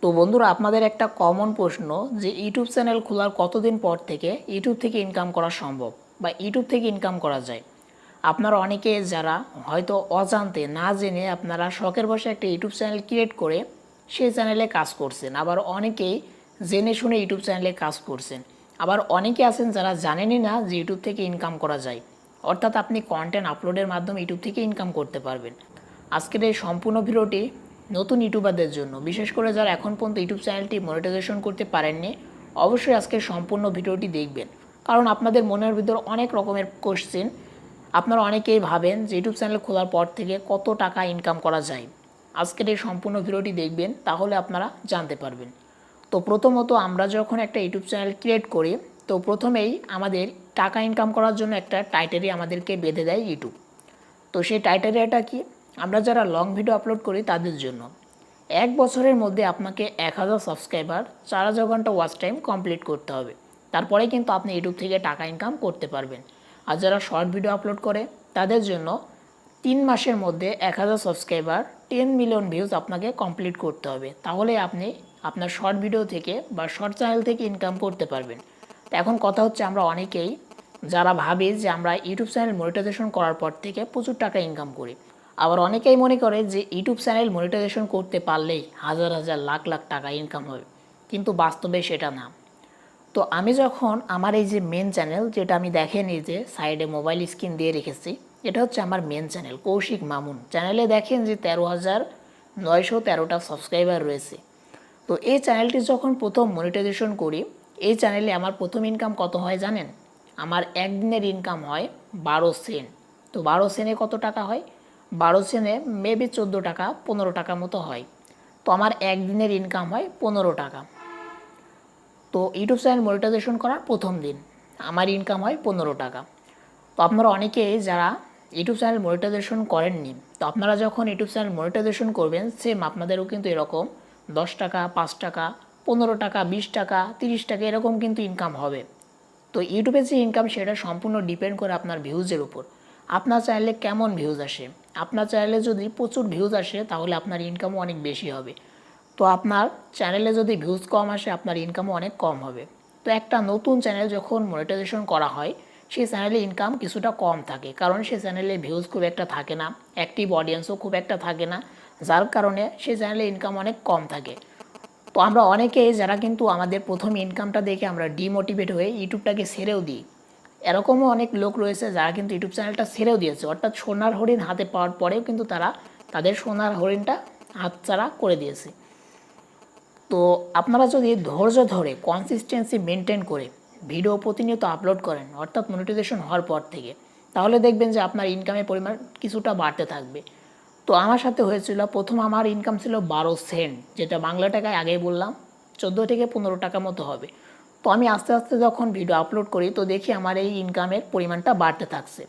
তো বন্ধুরা, আপনাদের একটা কমন প্রশ্ন যে ইউটিউব চ্যানেল খোলার কতদিন পর থেকে ইউটিউব থেকে ইনকাম করা সম্ভব বা ইউটিউব থেকে ইনকাম করা যায়। আপনারা অনেকে যারা হয়তো অজান্তে না জেনে আপনারা শখের বশে একটা ইউটিউব চ্যানেল ক্রিয়েট করে সেই চ্যানেলে কাজ করছেন, আবার অনেকেই জেনে শুনে ইউটিউব চ্যানেলে কাজ করছেন, আবার অনেকে আছেন যারা জানেনই না যে ইউটিউব থেকে ইনকাম করা যায়, অর্থাৎ আপনি কন্টেন্ট আপলোডের মাধ্যমে ইউটিউব থেকে ইনকাম করতে পারবেন। আজকের এই সম্পূর্ণ ভিডিওটি নতুন ইউটিউবারদের জন্য, বিশেষ করে যারা এখন পর্যন্ত ইউটিউব চ্যানেলটি মনিটাইজেশন করতে পারেননি, অবশ্যই আজকের সম্পূর্ণ ভিডিওটি দেখবেন। কারণ আপনাদের মনের ভিতর অনেক রকমের কোশ্চেন, আপনারা অনেকেই ভাবেন যে ইউটিউব চ্যানেল খোলার পর থেকে কত টাকা ইনকাম করা যায়। আজকের এই সম্পূর্ণ ভিডিওটি দেখবেন, তাহলে আপনারা জানতে পারবেন। তো প্রথমত আমরা যখন একটা ইউটিউব চ্যানেল ক্রিয়েট করি, তো প্রথমেই আমাদের টাকা ইনকাম করার জন্য একটা টাইটেরিয়া আমাদেরকে বেঁধে দেয় ইউটিউব। তো সেই টাইটেরিয়াটা কি? আমরা যারা লং ভিডিও আপলোড করি তাদের জন্য 1 বছরের মধ্যে আপনাকে 1000 সাবস্ক্রাইবার, 4000 ঘন্টা ওয়াচ টাইম কমপ্লিট করতে হবে। তারপরে কিন্তু আপনি ইউটিউব থেকে টাকা ইনকাম করতে পারবেন। আর যারা শর্ট ভিডিও আপলোড করে তাদের জন্য 3 মাসের মধ্যে 1000 সাবস্ক্রাইবার, 10 মিলিয়ন ভিউজ আপনাকে কমপ্লিট করতে হবে। তাহলে আপনি আপনার শর্ট ভিডিও থেকে বা শর্ট চ্যানেল থেকে ইনকাম করতে পারবেন। তো এখন কথা হচ্ছে, আমরা অনেকেই যারা ভাবি যে আমরা ইউটিউব চ্যানেল মনিটাইজেশন করার পর থেকে প্রচুর টাকা ইনকাম করি, আবার অনেকেই মনে করে যে ইউটিউব চ্যানেল মনিটাইজেশন করতে পারলেই হাজার হাজার লাখ লাখ টাকা ইনকাম হবে, কিন্তু বাস্তবে সেটা না। তো আমি যখন আমার এই যে মেন চ্যানেল, যেটা আমি দেখেন এই যে সাইডে মোবাইল স্ক্রিন দিয়ে রেখেছি, এটা হচ্ছে আমার মেন চ্যানেল কৌশিক মামুন। চ্যানেলে দেখেন যে 13,913টা সাবস্ক্রাইবার রয়েছে। তো এই চ্যানেলটি যখন প্রথম মনিটাইজেশন করি, এই চ্যানেলে আমার প্রথম ইনকাম কত হয় জানেন? আমার একদিনের ইনকাম হয় 12 সেন্ট। তো 12 সেন্টে কত টাকা হয়? 12 সেন্টে মেবি 14 টাকা 15 টাকা মতো হয়। তো আমার একদিনের ইনকাম হয় 15 টাকা। তো ইউটিউব চ্যানেল মনিটাইজেশন করার প্রথম দিন আমার ইনকাম হয় 15 টাকা। তো আপনারা অনেকেই যারা ইউটিউব চ্যানেল মনিটাইজেশন করেননি, তো আপনারা যখন ইউটিউব চ্যানেল মনিটাইজেশন করবেন, সেম আপনাদেরও কিন্তু এরকম 10 টাকা, 5 টাকা, 15 টাকা, 20 টাকা, 30 টাকা এরকম কিন্তু ইনকাম হবে। তো ইউটিউবের যে ইনকাম সেটা সম্পূর্ণ ডিপেন্ড করে আপনার ভিউজের উপর। আপনার চ্যানেলে কেমন ভিউজ আসে, আপনার চ্যানেলে যদি প্রচুর ভিউজ আসে তাহলে আপনার ইনকামও অনেক বেশি হবে। তো আপনার চ্যানেলে যদি ভিউজ কম আসে, আপনার ইনকামও অনেক কম হবে। তো একটা নতুন চ্যানেল যখন মনিটাইজেশন করা হয়, সেই চ্যানেলে ইনকাম কিছুটা কম থাকে, কারণ সেই চ্যানেলে ভিউজ খুব একটা থাকে না, অ্যাক্টিভ অডিয়েন্সও খুব একটা থাকে না, যার কারণে সেই চ্যানেলে ইনকাম অনেক কম থাকে। তো আমরা অনেকেই যারা কিন্তু আমাদের প্রথম ইনকামটা দেখে আমরা ডিমোটিভেট হয়ে ইউটিউবটাকে ছেড়েও দিই। এরকমও অনেক লোক রয়েছে যারা কিন্তু ইউটিউব চ্যানেলটা ছেড়েও দিয়েছে, অর্থাৎ সোনার হরিণ হাতে পাওয়ার পরেও কিন্তু তারা তাদের সোনার হরিণটা হাতছাড়া করে দিয়েছে। তো আপনারা যদি ধৈর্য ধরে কনসিস্টেন্সি মেনটেন করে ভিডিও প্রতিনিয়ত আপলোড করেন, অর্থাৎ মনিটাইজেশন হওয়ার পর থেকে, তাহলে দেখবেন যে আপনার ইনকামের পরিমাণ কিছুটা বাড়তে থাকবে। তো আমার সাথে হয়েছিল, প্রথম আমার ইনকাম ছিল 12 সেন্ট, যেটা বাংলা টাকায় আগেই বললাম 14 থেকে 15 টাকা মতো হবে। তো আমি আস্তে আস্তে যখন ভিডিও আপলোড করি, তো দেখি আমার এই ইনকামের পরিমাণটা বাড়তে থাকছে।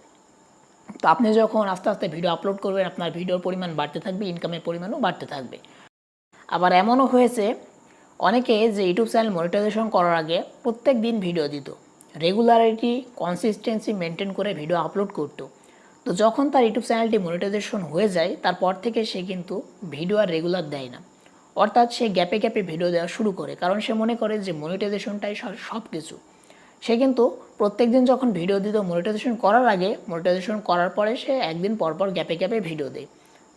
তো আপনি যখন আস্তে আস্তে ভিডিও আপলোড করবেন, আপনার ভিডিওর পরিমাণ বাড়তে থাকবে, ইনকামের পরিমাণও বাড়তে থাকবে। আবার এমনও হয়েছে অনেকে যে ইউটিউব চ্যানেল মনিটাইজেশন করার আগে প্রত্যেক দিন ভিডিও দিত, রেগুলারিটি কনসিস্টেন্সি মেনটেন করে ভিডিও আপলোড করতো। তো যখন তার ইউটিউব চ্যানেলটি মনিটাইজেশন হয়ে যায়, তারপর থেকে সে কিন্তু ভিডিও আর রেগুলার দেয় না, অর্থাৎ সে গ্যাপে গ্যাপে ভিডিও দেওয়া শুরু করে, কারণ সে মনে করে যে মনিটাইজেশনটাই সব কিছু। সে কিন্তু প্রত্যেক দিন যখন ভিডিও দিত মনিটাইজেশন করার আগে, মনিটাইজেশন করার পরে সে একদিন পরপর গ্যাপে গ্যাপে ভিডিও দেয়।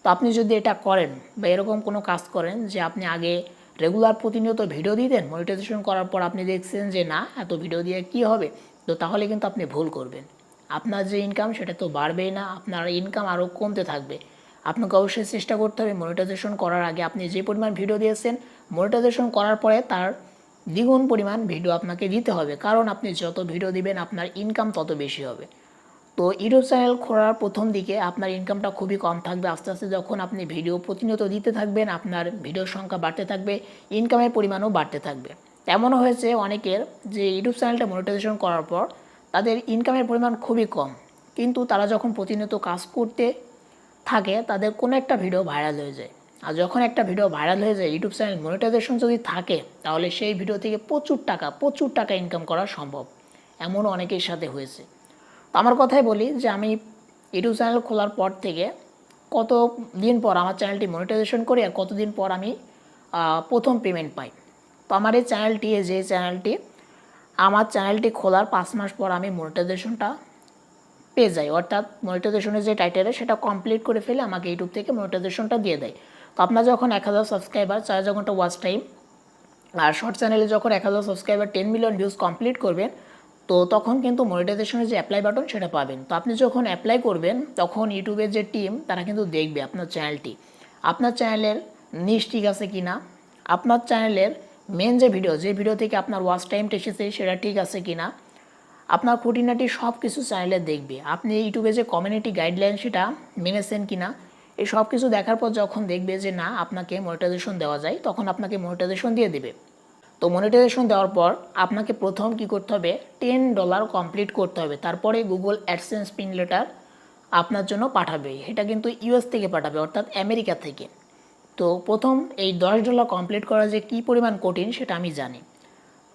তো আপনি যদি এটা করেন বা এরকম কোনো কাজ করেন যে আপনি আগে রেগুলার প্রতিনিয়ত ভিডিও দিতেন, মনিটাইজেশন করার পর আপনি দেখছেন যে না, এত ভিডিও দিয়ে কী হবে, তো তাহলে কিন্তু আপনি ভুল করবেন। আপনার যে ইনকাম সেটা তো বাড়বেই না, আপনার ইনকাম আরও কমতে থাকবে। আপনাকে অবশ্যই চেষ্টা করতে হবে মনিটাইজেশন করার আগে আপনি যে পরিমাণ ভিডিও দিয়েছেন, মনিটাইজেশন করার পরে তার দ্বিগুণ পরিমাণ ভিডিও আপনাকে দিতে হবে, কারণ আপনি যত ভিডিও দিবেন আপনার ইনকাম তত বেশি হবে। তো ইউটিউব চ্যানেল খোলার প্রথম দিকে আপনার ইনকামটা খুবই কম থাকবে, আস্তে আস্তে যখন আপনি ভিডিও প্রতিনিয়ত দিতে থাকবেন, আপনার ভিডিওর সংখ্যা বাড়তে থাকবে, ইনকামের পরিমাণও বাড়তে থাকবে। এমনও হয়েছে অনেকের যে ইউটিউব চ্যানেলটা মনিটাইজেশন করার পর তাদের ইনকামের পরিমাণ খুবই কম, কিন্তু তারা যখন প্রতিনিয়ত কাজ করতে থাকে তাদের কোনো একটা ভিডিও ভাইরাল হয়ে যায়। আর যখন একটা ভিডিও ভাইরাল হয়ে যায়, ইউটিউব চ্যানেল মনিটাইজেশন যদি থাকে, তাহলে সেই ভিডিও থেকে প্রচুর টাকা ইনকাম করা সম্ভব। এমনও অনেকের সাথে হয়েছে। তো আমার কথাই বলি যে আমি ইউটিউব চ্যানেল খোলার পর থেকে কত দিন পর আমার চ্যানেলটি মনিটাইজেশন করি আর কতদিন পর আমি প্রথম পেমেন্ট পাই। তো আমার এই চ্যানেলটি আমার চ্যানেলটি খোলার 5 মাস পর আমি মনিটাইজেশনটা পেয়ে যাই, অর্থাৎ মনিটাইজেশনের যে টাইটেল সেটা কমপ্লিট করে ফেলে আমাকে ইউটিউব থেকে মনিটাইজেশনটা দিয়ে দেয়। তো আপনার যখন 1000 সাবস্ক্রাইবার, 4000 ঘন্টা ওয়াচ টাইম, আর শর্ট চ্যানেলে যখন 1000 সাবস্ক্রাইবার 10 মিলিয়ন ভিউজ কমপ্লিট করবেন, তো তখন কিন্তু মনিটাইজেশনের যে অ্যাপ্লাই বাটন সেটা পাবেন। তো আপনি যখন অ্যাপ্লাই করবেন তখন ইউটিউবের যে টিম তারা কিন্তু দেখবে আপনার চ্যানেলটি, আপনার চ্যানেলের নিশ ঠিক আছে কি না, আপনার চ্যানেলের মেন যে ভিডিও থেকে আপনার ওয়াচ টাইমটা এসেছে সেটা ঠিক আছে কি না, আপনার খুঁটিনাটি সব কিছু চ্যানেলে দেখবে। আপনি ইউটিউবে যে কমিউনিটি গাইডলাইন সেটা মেনেছেন কি না, এই সব কিছু দেখার পর যখন দেখবে যে না আপনাকে মনিটাইজেশন দেওয়া যায়, তখন আপনাকে মনিটাইজেশন দিয়ে দেবে। তো মনিটাইজেশন দেওয়ার পর আপনাকে প্রথম কি করতে হবে, $10 কমপ্লিট করতে হবে। তারপরে গুগল অ্যাডসেন্স পিন লেটার আপনার জন্য পাঠাবে। এটা কিন্তু ইউএস থেকে পাঠাবে, অর্থাৎ আমেরিকা থেকে। তো প্রথম এই $10 কমপ্লিট করা যে কী পরিমাণ কঠিন সেটা আমি জানি।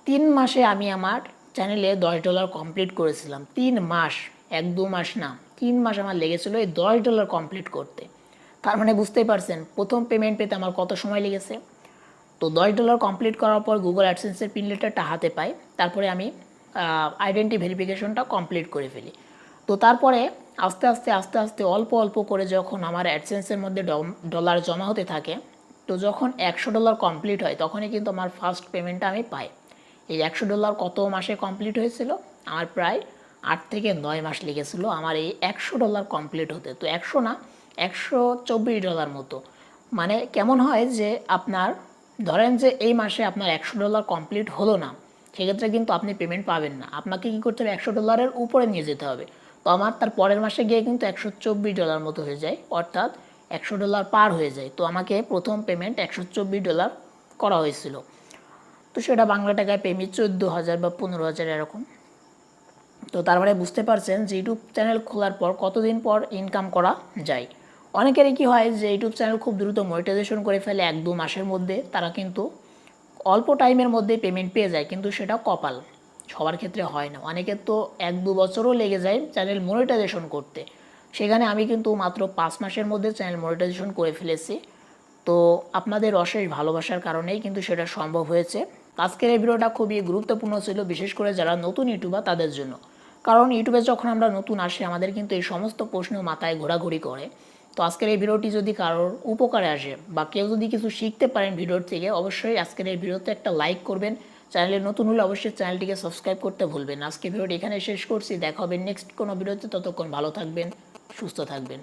3 মাসে আমি আমার চ্যানেলে $10 কমপ্লিট করেছিলাম। 3 মাস, 1-2 মাস না, 3 মাস আমার লেগেছিল এই $10 কমপ্লিট করতে। তার মানে বুঝতেই পারছেন প্রথম পেমেন্ট পেতে আমার কত সময় লেগেছে। তো $10 কমপ্লিট করার পর গুগল অ্যাডসেন্সের পিন লেটারটা হাতে পাই। তারপরে আমি আইডেন্টি ভেরিফিকেশনটা কমপ্লিট করে ফেলি। তো তারপরে আস্তে আস্তে অল্প করে যখন আমার অ্যাডসেন্সের মধ্যে ডলার জমা হতে থাকে, তো যখন $100 কমপ্লিট হয় তখনই কিন্তু আমার ফার্স্ট পেমেন্টটা আমি পাই। এই $100 কত মাসে কমপ্লিট হয়েছিল, আমার প্রায় 8 থেকে 9 মাস লেগেছিল আমার এই $100 কমপ্লিট হতে। তো 100 না, $124 মতো। মানে কেমন হয় যে আপনার ধরেন যে এই মাসে আপনার $100 কমপ্লিট হলো না, সেক্ষেত্রে কিন্তু আপনি পেমেন্ট পাবেন না। আপনাকে কী করতে হবে, $100 উপরে নিয়ে যেতে হবে। তো আমার তার পরের মাসে গিয়ে কিন্তু $124 মতো হয়ে যায়, অর্থাৎ $100 পার হয়ে যায়। তো আমাকে প্রথম পেমেন্ট $124 করা হয়েছিল। তো সেটা বাংলা টাকায় পেমেন্ট 14,000 বা 15,000 এরকম। তো তারপরে বুঝতে পারছেন যে ইউটিউব চ্যানেল খোলার পর কতদিন পর ইনকাম করা যায়। অনেকেরই কী হয় যে ইউটিউব চ্যানেল খুব দ্রুত মনিটাইজেশন করে ফেলে 1-2 মাসের মধ্যে, তারা কিন্তু অল্প টাইমের মধ্যে পেমেন্ট পেয়ে যায়, কিন্তু সেটা কপাল, সবার ক্ষেত্রে হয় না। অনেকের তো 1-2 বছরও লেগে যায় চ্যানেল মনিটাইজেশন করতে। সেখানে আমি কিন্তু মাত্র 5 মাসের মধ্যে চ্যানেল মনিটাইজেশন করে ফেলেছি। তো আপনাদের অশেষ ভালোবাসার কারণেই কিন্তু সেটা সম্ভব হয়েছে। আজকের এই ভিডিওটা খুবই গুরুত্বপূর্ণ ছিল, বিশেষ করে যারা নতুন ইউটিউবার তাদের জন্য। কারণ ইউটিউবে যখন আমরা নতুন আসি আমাদের কিন্তু এই সমস্ত প্রশ্ন মাথায় ঘোরাঘুরি করে। তো আজকের এই ভিডিওটি যদি কারোর উপকারে আসে বা কেউ যদি কিছু শিখতে পারেন ভিডিওর থেকে, অবশ্যই আজকের এই ভিডিওতে একটা লাইক করবেন। চ্যানেলে নতুন হলে অবশ্যই চ্যানেলটিকে সাবস্ক্রাইব করতে ভুলবেন না। আজকে ভিডিওটি এখানে শেষ করছি, দেখা হবে নেক্সট কোনো ভিডিওতে। ততক্ষণ ভালো থাকবেন, সুস্থ থাকবেন।